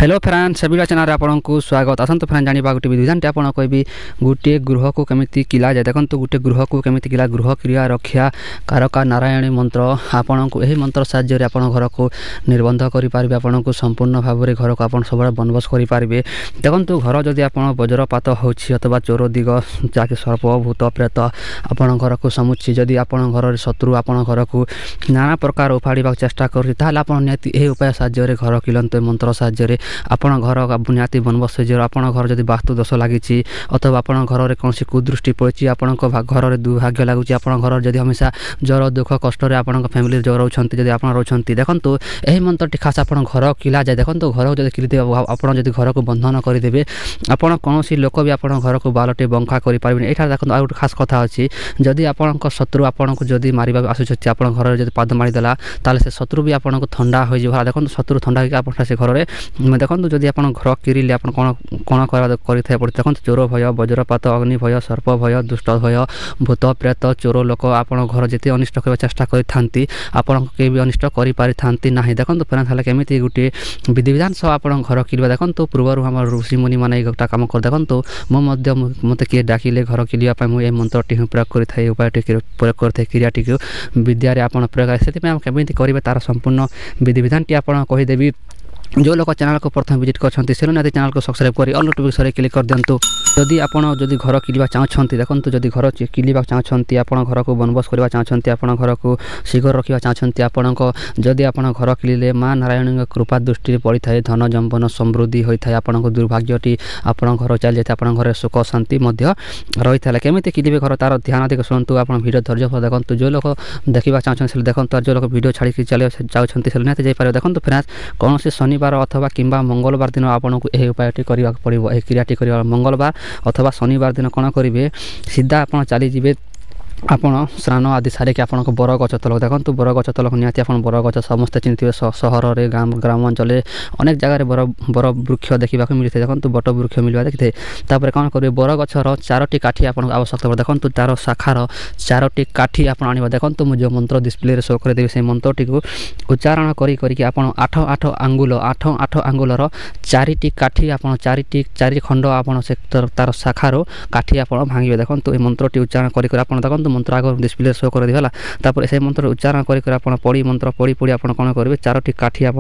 Hello friends सभी channel आपको स्वागत आसतु फ्रेंड जाना गोटे विधान टे आपड़ कह गोटे गृह को केमी किला जाए देखो गोटे गृह को केमी किला गृह क्रिया रक्षा कारका नारायणी मंत्र आपन को यही मंत्र साहाय्य आप घर को निर्बंध करेंगे आपन को संपूर्ण भाव में घर को आप सब बनबस करेंगे देखो घर जदि आप वज्रपात होवा चोर दिग जहाँकि सर्प भूत प्रेत आपण घर को समुची जदि आप घर शत्रु आपण घर को नाना प्रकार उफाड़ा चेष्टा कर उपाय साहाय्य घर किलंतु मंत्र साहाय्य आपण घर निहाती बनबस आपण घर जदि वास्तु दोष लगी अथवा आपण घर में कौन कुदृष्टि पड़ी आपण घर में दुर्भाग्य लगुच आपण घर जदि हमेशा ज्वर दुख कष्ट आपण फैमिली जो रोचंती जदि आप रोचंती देखो यही मंत्रटी खास आप घर किला जाए देखो घर जब किली आपड़ जब घर को बंधन करदे आपड़ कौन लोक भी आप घर को बालटे बंखा करें यहाँ देखो आउ खास कथा अच्छी जदि आपण शत्रु आपन को जदि मारे आसूँ आप घर जब पाद मारिदेला ताले से शत्रु भी आपन को ठंडा हो देखो शत्रु ठंडा होकर से घर में देखो जदि आप घर किरिले आप कौन कर देखो चोर भय वज्रपात अग्नि भय सर्प भय दुष्ट भय भूत प्रेत चोर लोक आप घर जिते अनिष्ट करने चेष्टा करते आपन के भी अनिष्ट करें ना देखो फ्रेंड्स केमी गोटे विधि विधान सब आप घर किलिबा देखो पूर्व आम ऋषि मुनि मैंने गोटा कम कर देखो मत किए डाकिले घर किलिया मुझे मंत्रटी प्रयोग करें उपायटी प्रयोग करें क्रियाटी विद्यारे आप प्रयोग से केमी करेंगे तार संपूर्ण विधि विधानटी आप कहीदेवी जो लोग चैनल को प्रथम विजिट कर चैनल को सब्सक्राइब कर ऑल नोटिफिकेशन क्लिक कर दिंतु जदि आपड़ जदि घर किलिबा चाहते देखो जदि घर किलिबा चाहते आप घर को बनबस करवा चाहते आप घर को शीघ्र रखा चाहते आपण जदि आप घर किलिले माँ नारायण कृपा दृष्टि पड़ी था धन जंपन समृद्धि होता है आपन दुर्भाग्यटी आप घर चल जाए आप घर सुख शांति रही है केमी किलिबे घर तार ध्यान देख शुणु आप भिडियो धैर्य देखो जो लोग देखा चाहते देखो जो लोग भिडियो छाड़ी चले चाहते निहती जापर देखो फ्रेंड्स कौन शनिवार अथवा किंबा मंगलवार दिन आपन को यह उपायटी करने पड़ो यह क्रियाटी कर मंगलवार अथवा शनिवार दिन कौन करेंगे सीधा आप चलीजे आपण स्नान आदि सारिक आप बर गच तलक देखो बर गच तलक निहाती आप बर गच समस्ते चिन्ह सहर में ग्रामांचल अनेक जगह बर वृक्ष देखा मिलता है देखो बट वृक्ष मिलवा देखिए तापर कौन करेंगे बर गचर चारोटी काठी आप आवश्यकता पड़े देखो तार शाखार चारोटी काठी आप आने देखो मुझे मंत्र डिस्प्ले शो करदेवी से मंत्रटी को उच्चारण करके आप आठ आठ आंगुलर चारिटी काठी आप चारि खंड आप तार शाखार काठी आप भांगे देखो ये मंत्रटी उच्चारण कर देखो मंत्र आग डिस्प्ले शो कर दिला तापर से मंत्र उच्चारण कर पढ़ी मंत्र पढ़ी पढ़ी आप कौन करेंगे चारोटी काठी आप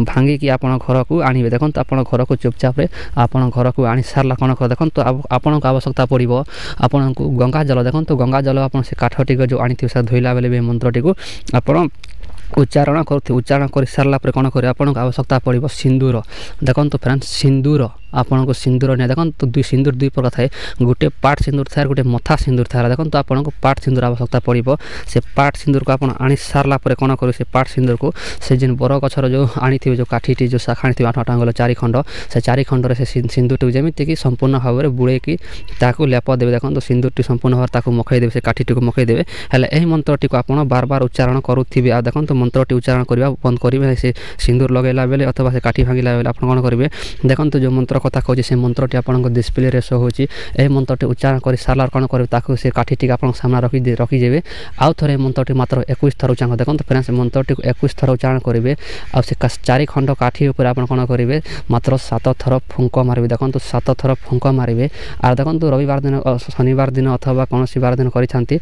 भांगिकी आप घर को आने देखो आप घर को चुपचाप आप घर को आनी सारा कौन कर देखो आपन को आवश्यकता पड़ो आपन को गंगा जल देखो गंगा जल आप से काठटी जो आनी धोला बेले मंत्रटी को आप उच्चारण कर सारा कौन करें आपन को आवश्यकता पड़ो सिंदूर देखो फ्रेंड्स सिंदूर आपन को सिंदूर नहीं देखो दुई सिंदूर दुई प्रकार थाए गोटे पाट सिंदूर थाए गोटे मथा सिंदूर थाए देखो आपन को पाट सिंदूर आवश्यकता पड़ो से पाट सिंदूर को आप आनी सारा कौन करें से पाट सिंदूर को से जिन बर गचर जो आनी जो काठी जो शाखा आनी आठ आठ आंगुल चारि खंड से चारि खंड से सिंदूर जमीक संपूर्ण भाव में बुड़ेकी लेप देवे देखो सिंदूर संपूर्ण भाव में मखईदेवे से काठी को मखईदेवे हेल्ले यही मंत्रटी को आप बार बार उच्चारण करुवे आ देखो मंत्रटी उच्चारण करवा बंद करेंगे से सिंदूर लगेला बेले अथवा से काठी भांगिला बेले आप कौन करेंगे देखो जो मंत्र कथा कहूँ से मंत्रटी आपन डिस्प्ले शो होची मंत्रटी उच्चारण कर सारा कौन करेंगे से काठी आप सामना रखीजे आउ थे मंत्रटी मात्र 21 थर उच्चारण देखो फ्रेंड्स मंत्रटी को 21 थर उच्चारण करेंगे आ चारि खंड काठी उपर आप कौन करेंगे मात्र 7 थर फुंक मारे देखो 7 थर फुंक मारे आर देखो रविवार दिन शनिवार दिन अथवा कौन बार दिन करते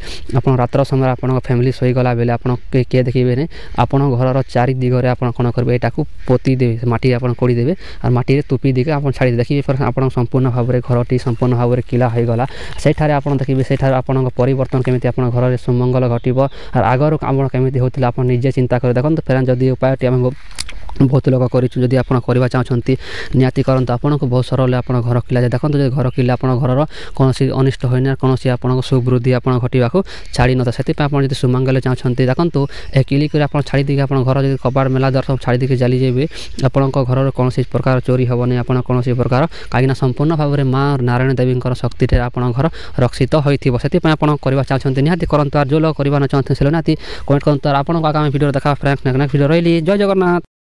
रात्र समय आप फैमिली शोगला बेले आप किए देखिए आपण घर चारि दिगरे आप कौन करेंगे यहाँ पोती देवे माटी आप कोड़ीदेवे और माटी तुपी दिखे आप छाड़ी देखिए आप संपूर्ण भाव में घरटी संपूर्ण भाव में किला होगला सेठारे आप देखिए सेठारे आपण परिवर्तन केमी आप घर में सुमंगल घटव और आगर आम केमी होता आप निजे चिंता कर देखो फेर जदि उपायटी आम बहुत लोग करी आप करवा चाहते निहाती करते आपन को बहुत सरल आप घर किला जाए देखो जो घर किले आप घर कौन अनिष्ट होना कौन आप सुवृद्धि आप घटा छाड़ी न से आप सुमंगल चाहते देखो ए किलिक आप छाड़ी दी आप घर जो कबाड़ मेला द्वार सब छाड़ी दी चली जाए आपण घर कौन प्रकार चोरी हेनी आप कौन प्रकार कहीं संपूर्ण भाव में माँ नारायण देवी शक्ति आप घर रक्षित होती से करवा चाहते निहाती करते जो लोग करवा चाहते से निहाती कमेंट करते आपको आगामी भिडियो देखा फ्रेंड्स नेक्स्ट भिडियो रही जय जगन्नाथ।